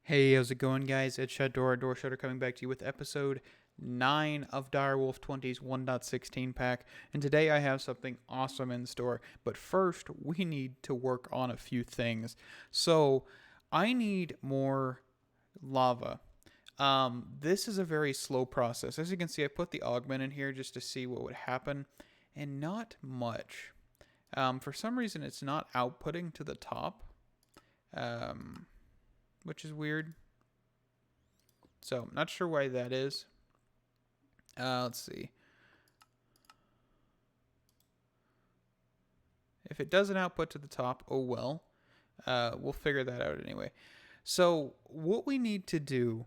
Hey, how's it going, guys? It's Shadora Door Shutter coming back to you with episode 9 of Direwolf20's 1.16 pack. And today I have something awesome in store. But first, we need to work on a few things. So, I need more lava. This is a very slow process. As you can see, I put the augment in here just to see what would happen, and not much. For some reason, it's not outputting to the top. Um, which is weird. So, not sure why that is. Let's see. If it doesn't output to the top, oh well. We'll figure that out anyway. So, what we need to do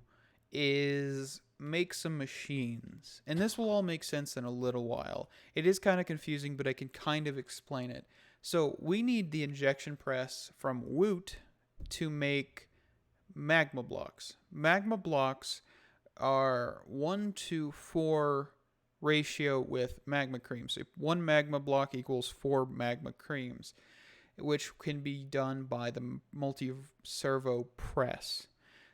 is make some machines. And this will all make sense in a little while. It is kind of confusing, but I can kind of explain it. So, we need the injection press from Woot to make magma blocks. Magma blocks are 1 to 4 ratio with magma cream. So 1 magma block equals 4 magma creams, which can be done by the multi-servo press.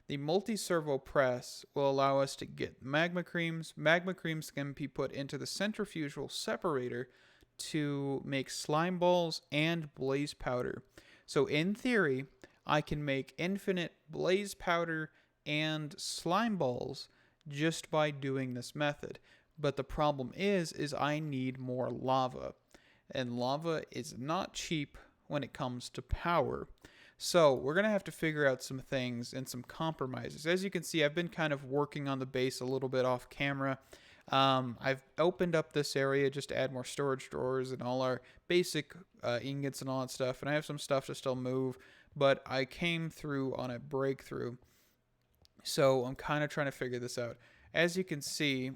The multi-servo press will allow us to get magma creams. Magma creams can be put into the centrifugal separator to make slime balls and blaze powder. So in theory, I can make infinite blaze powder and slime balls just by doing this method. But the problem is I need more lava. And lava is not cheap when it comes to power. So we're going to have to figure out some things and some compromises. As you can see, I've been kind of working on the base a little bit off camera. I've opened up this area just to add more storage drawers and all our basic ingots and all that stuff. And I have some stuff to still move, but I came through on a breakthrough. So I'm kind of trying to figure this out. As you can see,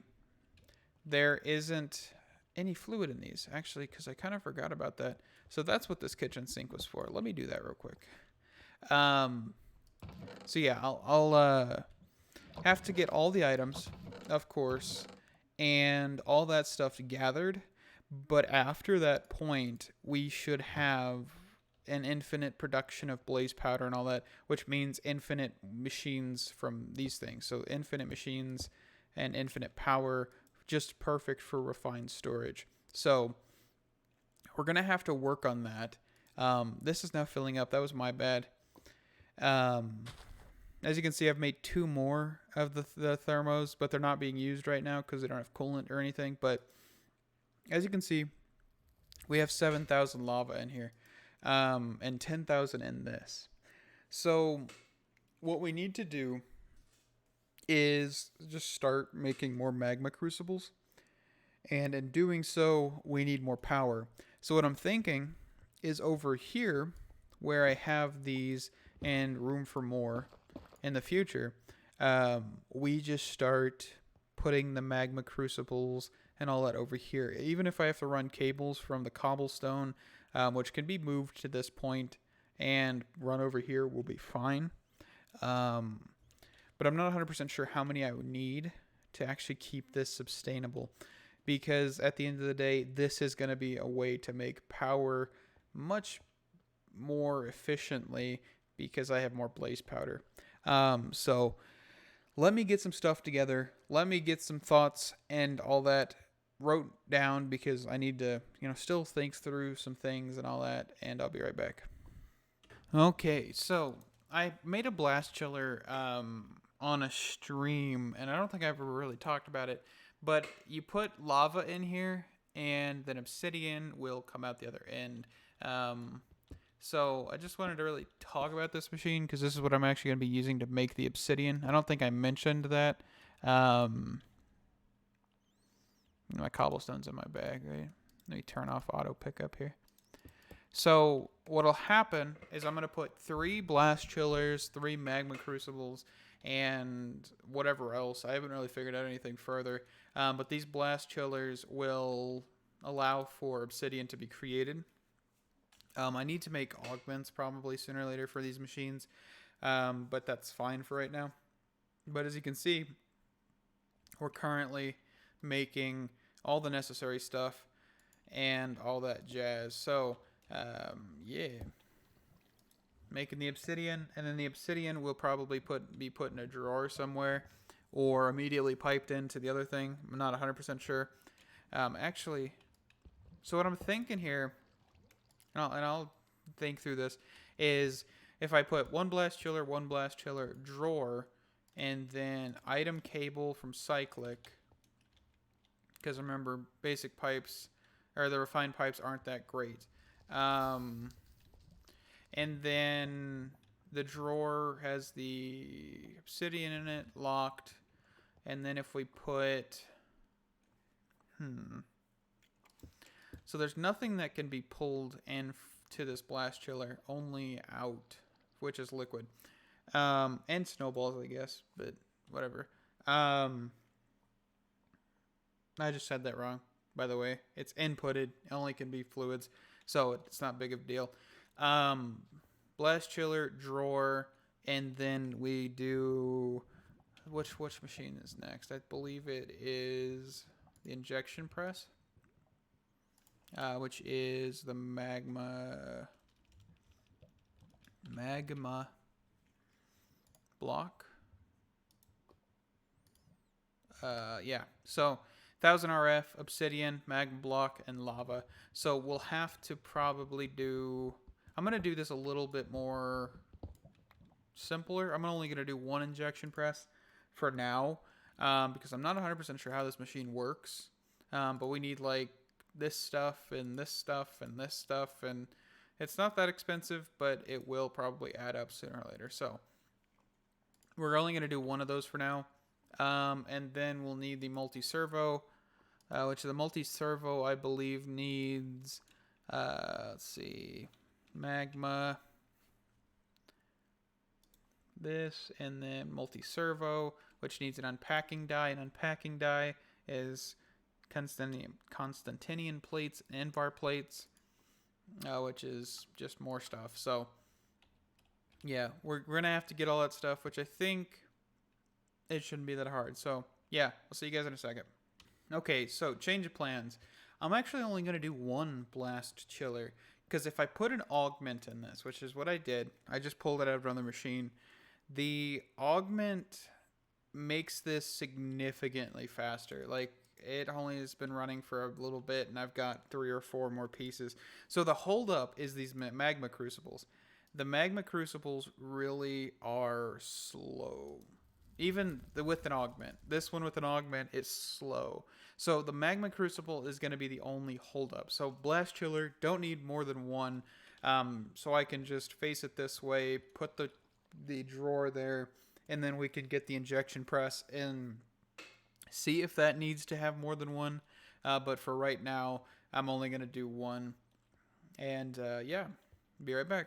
there isn't any fluid in these, actually, because I kind of forgot about that. So that's what this kitchen sink was for. Let me do that real quick. So yeah, I'll have to get all the items, of course, and all that stuff gathered. But after that point, we should have an infinite production of blaze powder and all that, which means infinite machines from these things. So infinite machines and infinite power, just perfect for refined storage. So we're going to have to work on that. This is now filling up. That was my bad. As you can see, I've made 2 more of the thermos, but they're not being used right now because they don't have coolant or anything. But as you can see, we have 7,000 lava in here, and 10,000 in this. So what we need to do is just start making more magma crucibles. And in doing so, we need more power. So what I'm thinking is over here, where I have these and room for more in the future, we just start putting the magma crucibles and all that over here. Even if I have to run cables from the cobblestone, which can be moved to this point and run over here, will be fine. But I'm not 100% sure how many I would need to actually keep this sustainable. Because at the end of the day, this is going to be a way to make power much more efficiently because I have more blaze powder. So let me get some stuff together. Let me get some thoughts and all that wrote down because I need to, still think through some things and all that. And I'll be right back. Okay, so I made a blast chiller on a stream, and I don't think I ever really talked about it. But you put lava in here, and then obsidian will come out the other end. So I just wanted to really talk about this machine because this is what I'm actually going to be using to make the obsidian. I don't think I mentioned that. My cobblestone's in my bag, right? Let me turn off auto pickup here. So what'll happen is I'm going to put 3 blast chillers, 3 magma crucibles, and whatever else. I haven't really figured out anything further. But these blast chillers will allow for obsidian to be created. I need to make augments probably sooner or later for these machines. But that's fine for right now. But as you can see, we're currently making all the necessary stuff and all that jazz. So, yeah. making the obsidian, and then the obsidian will probably be put in a drawer somewhere, or immediately piped into the other thing. I'm not 100% sure. Actually, so what I'm thinking here, and I'll think through this, is if I put one blast chiller, drawer, and then item cable from cyclic, because remember, basic pipes, or the refined pipes aren't that great. And then the drawer has the obsidian in it, locked. And then if we put... So there's nothing that can be pulled in to this blast chiller, only out, which is liquid. And snowballs, I guess, but whatever. I just said that wrong, by the way. It's inputted, it only can be fluids, so it's not big of a deal. Blast chiller, drawer, and then we do... Which machine is next? I believe it is the injection press, which is the magma block. Yeah. So 1000 RF, obsidian, magma block, and lava. So we'll have to probably do... I'm going to do this a little bit more simpler. I'm only going to do one injection press for now, because I'm not 100% sure how this machine works. But we need like this stuff and this stuff and this stuff, and it's not that expensive, but it will probably add up sooner or later. So we're only going to do one of those for now. And then we'll need the multi-servo, which the multi-servo, I believe, needs, let's see, magma, this, and then multi-servo, which needs an unpacking die. An unpacking die is Constantinian plates and Invar plates, which is just more stuff. So, yeah, we're going to have to get all that stuff, which I think it shouldn't be that hard. So, yeah, I'll see you guys in a second. Okay, so change of plans. I'm actually only going to do one blast chiller, because if I put an augment in this, which is what I did, I just pulled it out of another machine. The augment makes this significantly faster. Like, it only has been running for a little bit, and I've got 3 or 4 more pieces. So the holdup is these magma crucibles. The magma crucibles really are slow. Even with an augment. This one with an augment is slow. So the magma crucible is going to be the only holdup. So blast chiller, don't need more than one. So I can just face it this way, put the drawer there, and then we can get the injection press and see if that needs to have more than one. But for right now, I'm only going to do one. And yeah, be right back.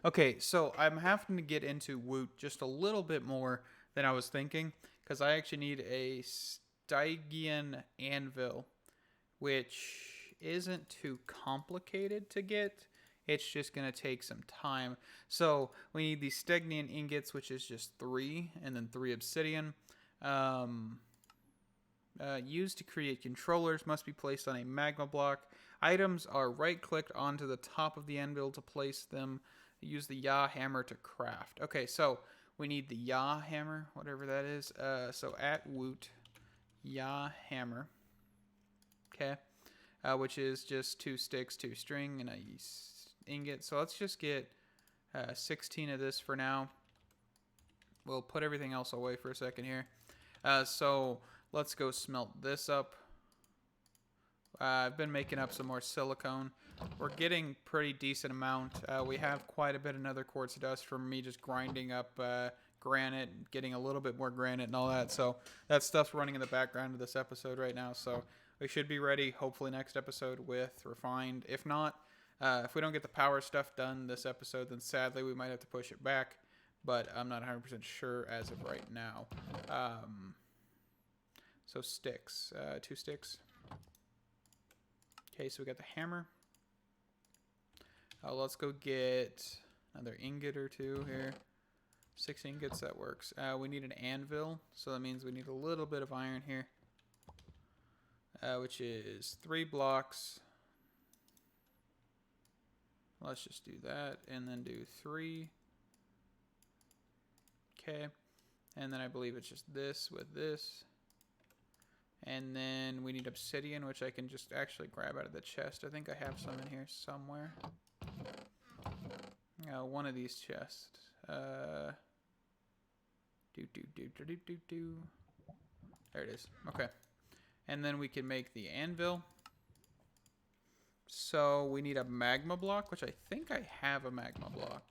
Okay, so I'm having to get into Woot just a little bit more than I was thinking, because I actually need a Stygian anvil, which isn't too complicated to get. It's just going to take some time. So we need these Stygian ingots, which is just 3, and then 3 obsidian. Used to create controllers, must be placed on a magma block. Items are right-clicked onto the top of the anvil to place them. Use the Yah hammer to craft. Okay, so we need the Yah hammer, whatever that is. So at Woot, Yah hammer. Okay. Which is just 2 sticks, 2 string, and a ingot. So let's just get 16 of this for now. We'll put everything else away for a second here. So let's go smelt this up. I've been making up some more silicone. We're getting pretty decent amount. We have quite a bit of nether quartz dust from me just grinding up granite, getting a little bit more granite and all that. So that stuff's running in the background of this episode right now. So we should be ready, hopefully, next episode with refined. If not, if we don't get the power stuff done this episode, then sadly we might have to push it back. But I'm not 100% sure as of right now. So sticks, 2 sticks. Okay, so we got the hammer. Let's go get another ingot or 2 here. 6 ingots, that works. We need an anvil, so that means we need a little bit of iron here. Which is 3 blocks. Let's just do that and then do 3. Okay. And then I believe it's just this with this. And then we need obsidian, which I can just actually grab out of the chest. I think I have some in here somewhere. One of these chests. There it is. Okay. And then we can make the anvil. So we need a magma block, which I think I have a magma block.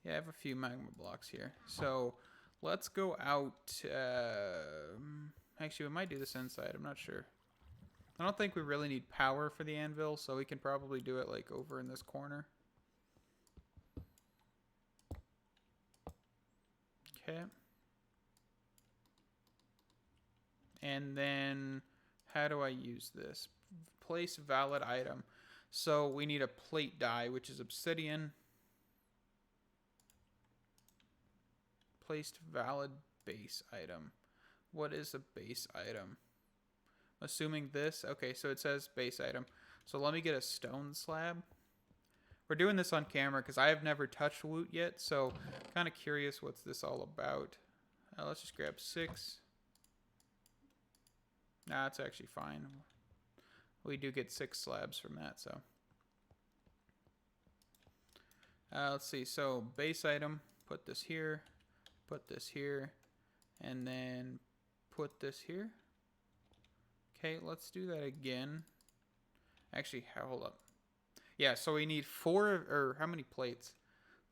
Yeah, I have a few magma blocks here. So let's go out. Actually, we might do this inside. I'm not sure. I don't think we really need power for the anvil, so we can probably do it like over in this corner. Okay. And then how do I use this? Place valid item. So we need a plate die, which is obsidian. Placed valid base item. What is a base item? Assuming this. Okay, so it says base item. So let me get a stone slab. We're doing this on camera because I have never touched loot yet, so kind of curious what's this all about. Let's just grab 6. Nah, it's actually fine. We do get 6 slabs from that, so. Let's see. So base item, put this here, and then put this here. Okay, let's do that again. Actually, hold up. Yeah, so we need 4, or how many plates?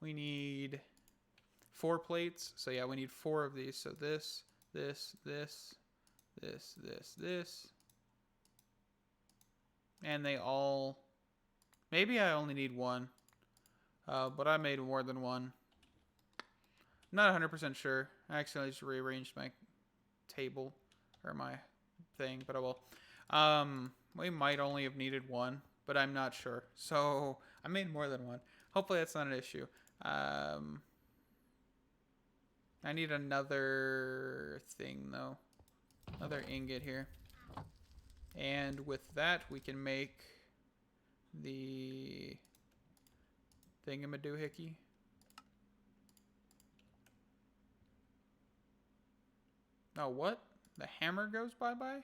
We need 4 plates. So yeah, we need 4 of these. So this. And they all, maybe I only need 1. But I made more than 1. Not 100% sure. I accidentally just rearranged my table, or my thing, but I will. We might only have needed 1, but I'm not sure. So I made more than 1. Hopefully that's not an issue. I need another thing though. Another ingot here. And with that we can make the thingamadoohickey. Oh, what? The hammer goes bye-bye?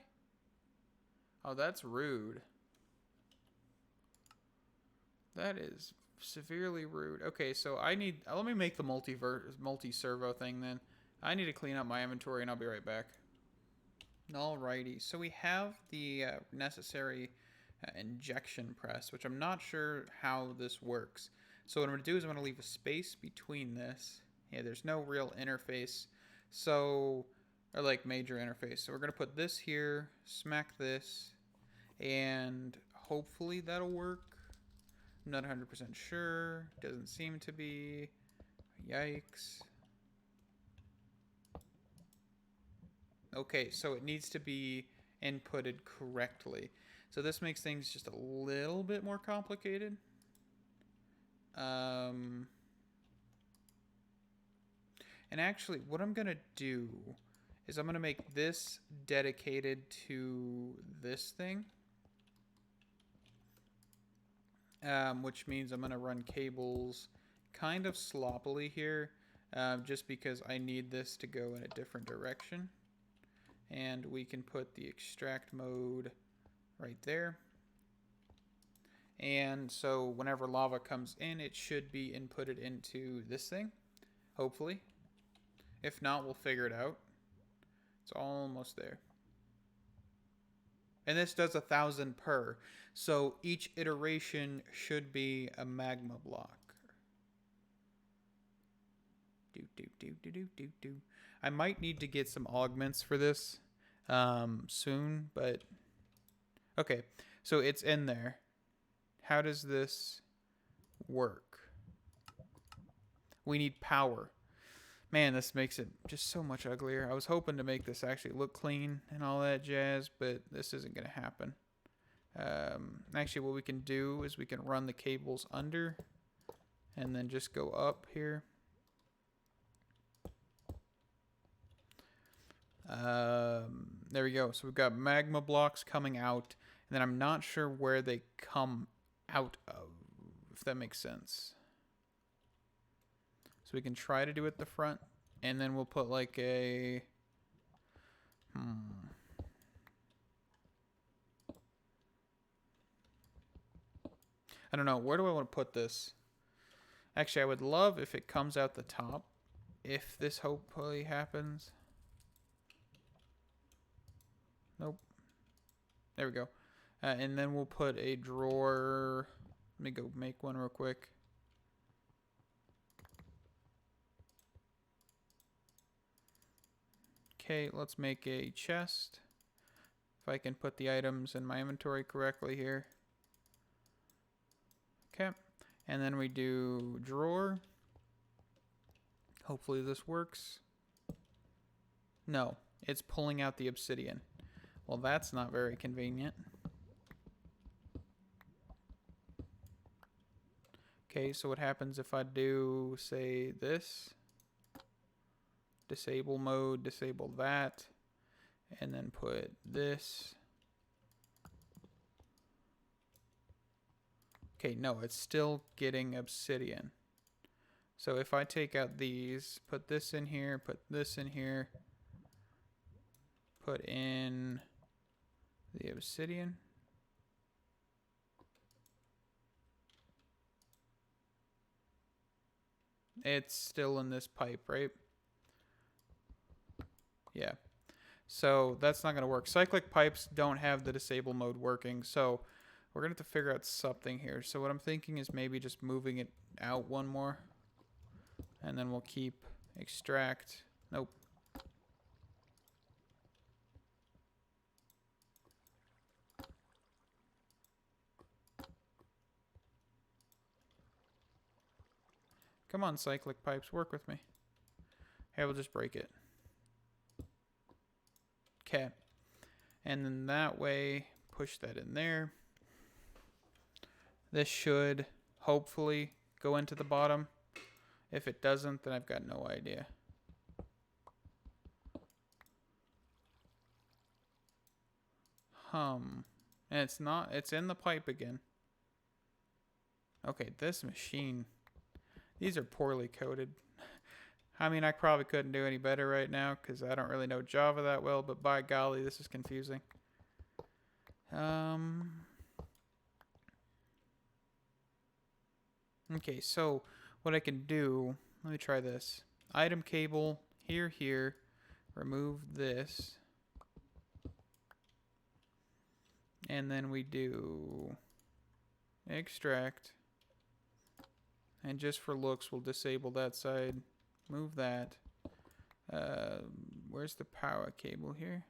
Oh, that's rude. That is severely rude. Okay, so I need... let me make the multi-servo thing then. I need to clean up my inventory and I'll be right back. Alrighty, so we have the necessary injection press, which I'm not sure how this works. So what I'm going to do is I'm going to leave a space between this. Yeah, there's no real interface. So... or like major interface. So we're going to put this here, smack this, and hopefully that'll work. I'm not 100% sure. Doesn't seem to be. Yikes. Okay, so it needs to be inputted correctly. So this makes things just a little bit more complicated. And actually, what I'm going to do is I'm going to make this dedicated to this thing. Which means I'm going to run cables kind of sloppily here, just because I need this to go in a different direction. And we can put the extract mode right there. And so whenever lava comes in, it should be inputted into this thing, hopefully. If not, we'll figure it out. It's almost there. And this does 1,000 per. So each iteration should be a magma block. I might need to get some augments for this soon, but... okay, so it's in there. How does this work? We need power. Man, this makes it just so much uglier. I was hoping to make this actually look clean and all that jazz, but this isn't going to happen. Actually, what we can do is we can run the cables under and then just go up here. There we go. So we've got magma blocks coming out, and then I'm not sure where they come out of, if that makes sense. So we can try to do it the front, and then we'll put like a... I don't know. Where do I want to put this? Actually, I would love if it comes out the top. If this hopefully happens. Nope. There we go. And then we'll put a drawer. Let me go make one real quick. Okay, let's make a chest. If I can put the items in my inventory correctly here. Okay. And then we do drawer. Hopefully this works. No, it's pulling out the obsidian. Well, that's not very convenient. Okay, so what happens if I do, say, this? Disable mode, disable that, and then put this. Okay, no, it's still getting obsidian. So if I take out these, put this in here, put this in here, put in the obsidian. It's still in this pipe, right? Yeah. So that's not going to work. Cyclic pipes don't have the disable mode working, so we're going to have to figure out something here. So what I'm thinking is maybe just moving it out one more. And then we'll keep extract. Nope. Come on, cyclic pipes, work with me. Hey, we'll just break it. Okay. And then that way, push that in there. This should hopefully go into the bottom. If it doesn't, then I've got no idea. And it's not, it's in the pipe again. Okay, this machine. These are poorly coded. I mean, I probably couldn't do any better right now because I don't really know Java that well, but by golly, this is confusing. Okay, so what I can do, let me try this. Item cable, here, here. Remove this. And then we do extract. And just for looks, we'll disable that side. Move that. Where's the power cable here?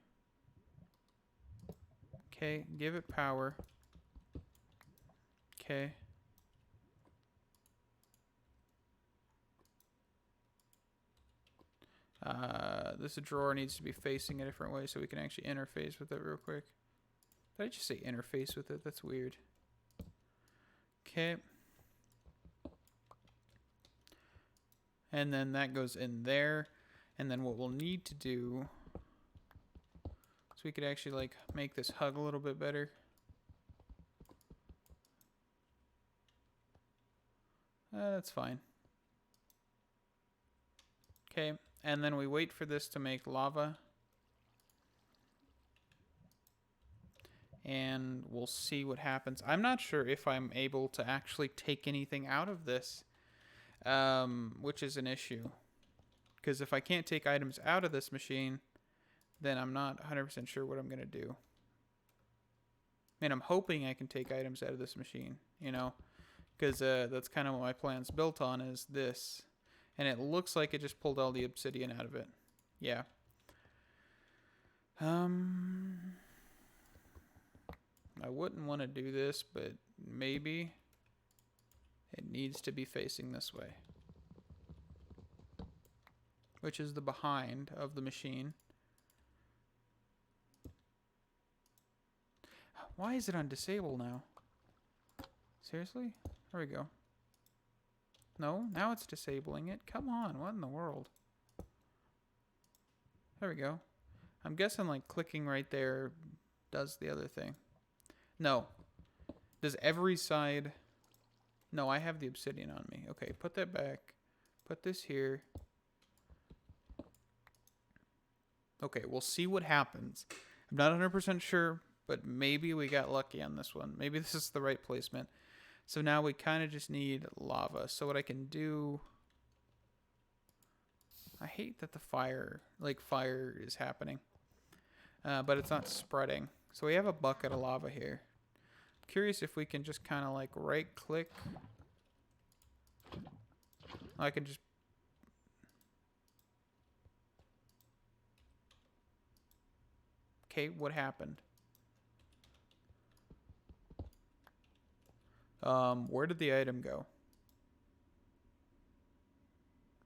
Okay, give it power. Okay. This drawer needs to be facing a different way so we can actually interface with it real quick. Did I just say interface with it? That's weird. Okay. And then that goes in there. And then what we'll need to do, so we could actually like make this hug a little bit better. That's fine. Okay, and then we wait for this to make lava. And we'll see what happens. I'm not sure if I'm able to actually take anything out of this, which is an issue. Because if I can't take items out of this machine, then I'm not 100% sure what I'm going to do. I mean, I'm hoping I can take items out of this machine, you know, because that's kind of what my plan's built on, is this. And it looks like it just pulled all the obsidian out of it. Yeah. I wouldn't want to do this, but maybe it needs to be facing this way, which is the behind of the machine. Why is it on disable now? Seriously? There we go. No, now it's disabling it. Come on, what in the world? There we go. I'm guessing like clicking right there does the other thing. No. Does every side... No, I have the obsidian on me. Okay, put that back. Put this here. Okay, we'll see what happens. I'm not 100% sure, but maybe we got lucky on this one. Maybe this is the right placement. So now we kind of just need lava. So what I can do... I hate that the fire is happening. But it's not spreading. So we have a bucket of lava here. I'm curious if we can just kind of like right click. I can just... Okay, what happened? Where did the item go?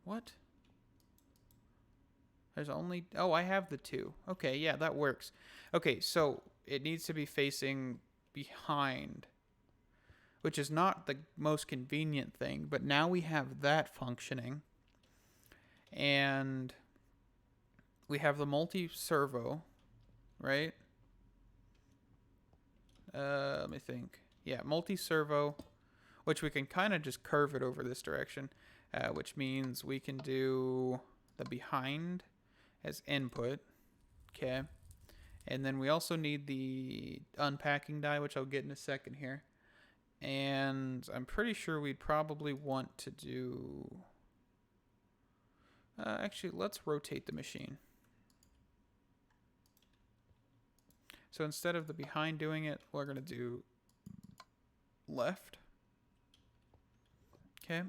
What? There's only... Oh, I have the 2. Okay, yeah, that works. Okay, so it needs to be facing behind, which is not the most convenient thing, but now we have that functioning. And we have the multi-servo, right? Let me think. Yeah, multi-servo, which we can kind of just curve it over this direction, which means we can do the behind as input. Okay. And then we also need the unpacking die, which I'll get in a second here. And I'm pretty sure we'd probably want to do... actually, let's rotate the machine. So instead of the behind doing it, we're going to do left. Okay.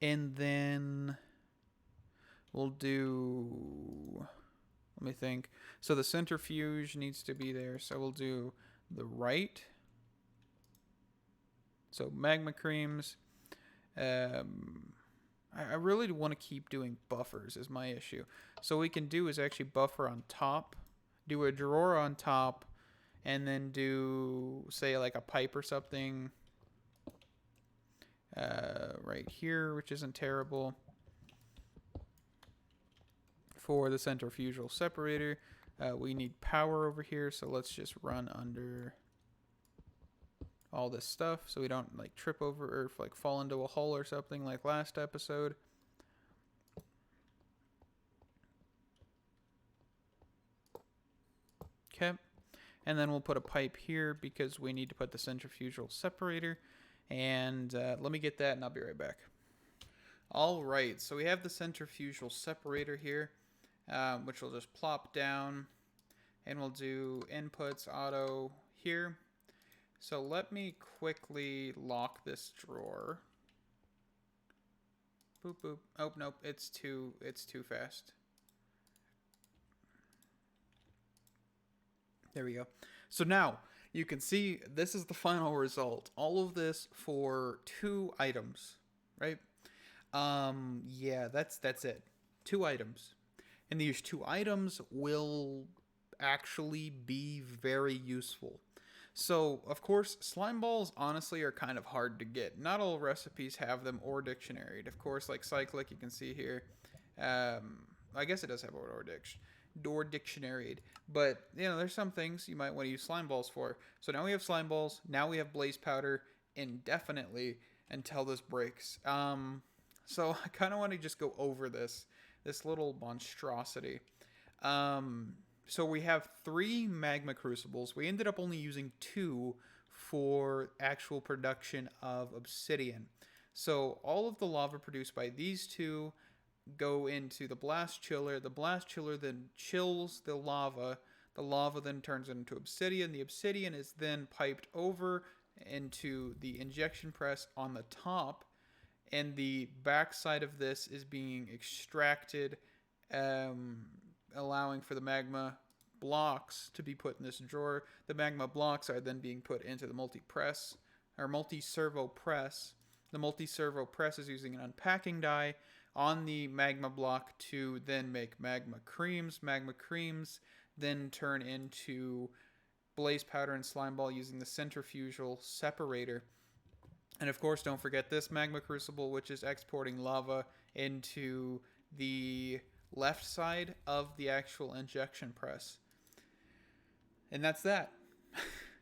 And then we'll do... Let me think. So the centrifuge needs to be there. So we'll do the right. So magma creams. I really want to keep doing buffers is my issue. So what we can do is actually buffer on top. Do a drawer on top. And then do, say, like a pipe or something. Right here, which isn't terrible. For the centrifugal separator, we need power over here, so let's just run under all this stuff so we don't like trip over or like fall into a hole or something like last episode. Okay, and then we'll put a pipe here because we need to put the centrifugal separator. And let me get that and I'll be right back. All right, so we have the centrifugal separator here. Which will just plop down, and we'll do inputs auto here. So let me quickly lock this drawer. Boop boop. Oh nope, it's too fast. There we go. So now you can see this is the final result. All of this for 2 items, right? Yeah, that's it. 2 items. And these 2 items will actually be very useful. So, of course, slime balls honestly are kind of hard to get. Not all recipes have them or dictionaried. Of course, like cyclic, you can see here. I guess it does have or dictionaried. But, you know, there's some things you might want to use slime balls for. So now we have slime balls. Now we have blaze powder indefinitely until this breaks. So I kind of want to just go over this little monstrosity. So we have 3 magma crucibles. We ended up only using 2 for actual production of obsidian. So all of the lava produced by these 2 go into the blast chiller. The blast chiller then chills the lava. The lava then turns into obsidian. The obsidian is then piped over into the injection press on the top. And the backside of this is being extracted, allowing for the magma blocks to be put in this drawer. The magma blocks are then being put into the multi-press, or multi-servo press. The multi-servo press is using an unpacking die on the magma block to then make magma creams. Magma creams then turn into blaze powder and slime ball using the centrifugal separator. And of course, don't forget this magma crucible, which is exporting lava into the left side of the actual injection press. And that's that.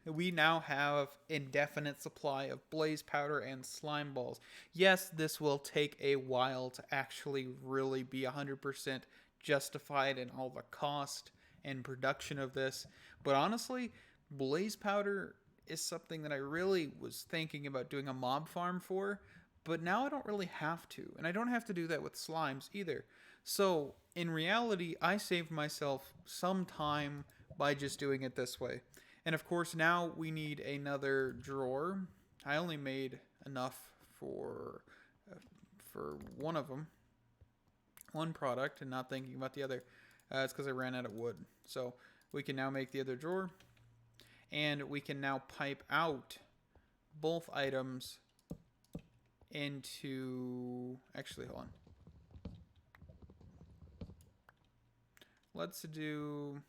we now have indefinite supply of blaze powder and slime balls. Yes, this will take a while to actually really be 100% justified in all the cost and production of this, but honestly, blaze powder is something that I really was thinking about doing a mob farm for, but now I don't really have to, and I don't have to do that with slimes either. So, in reality, I saved myself some time by just doing it this way. And of course, now we need another drawer. I only made enough for one of them, one product, and not thinking about the other. It's because I ran out of wood. So we can now make the other drawer, and we can now pipe out both items into. Actually, hold on. Let's do.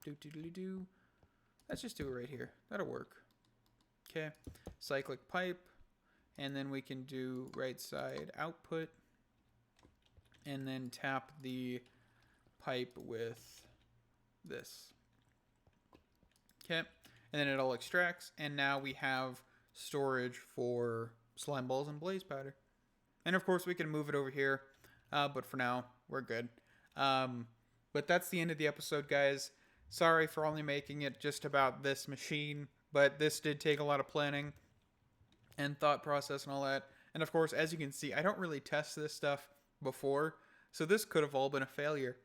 Let's just do it right here. That'll work. Okay. Cyclic pipe. And then we can do right side output. And then tap the pipe with this. Okay. And then it all extracts. And now we have storage for slime balls and blaze powder. And of course we can move it over here. But for now, we're good. But that's the end of the episode, guys. Sorry for only making it just about this machine, but this did take a lot of planning and thought process and all that. And of course, as you can see, I don't really test this stuff before, so this could have all been a failure,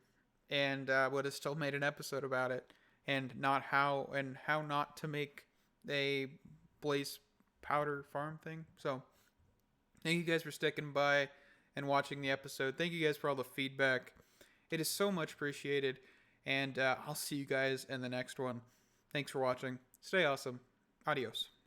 and would have still made an episode about it, and how not to make a blaze powder farm thing. So thank you guys for sticking by and watching the episode. Thank you guys for all the feedback. It is so much appreciated. And I'll see you guys in the next one. Thanks for watching. Stay awesome. Adios.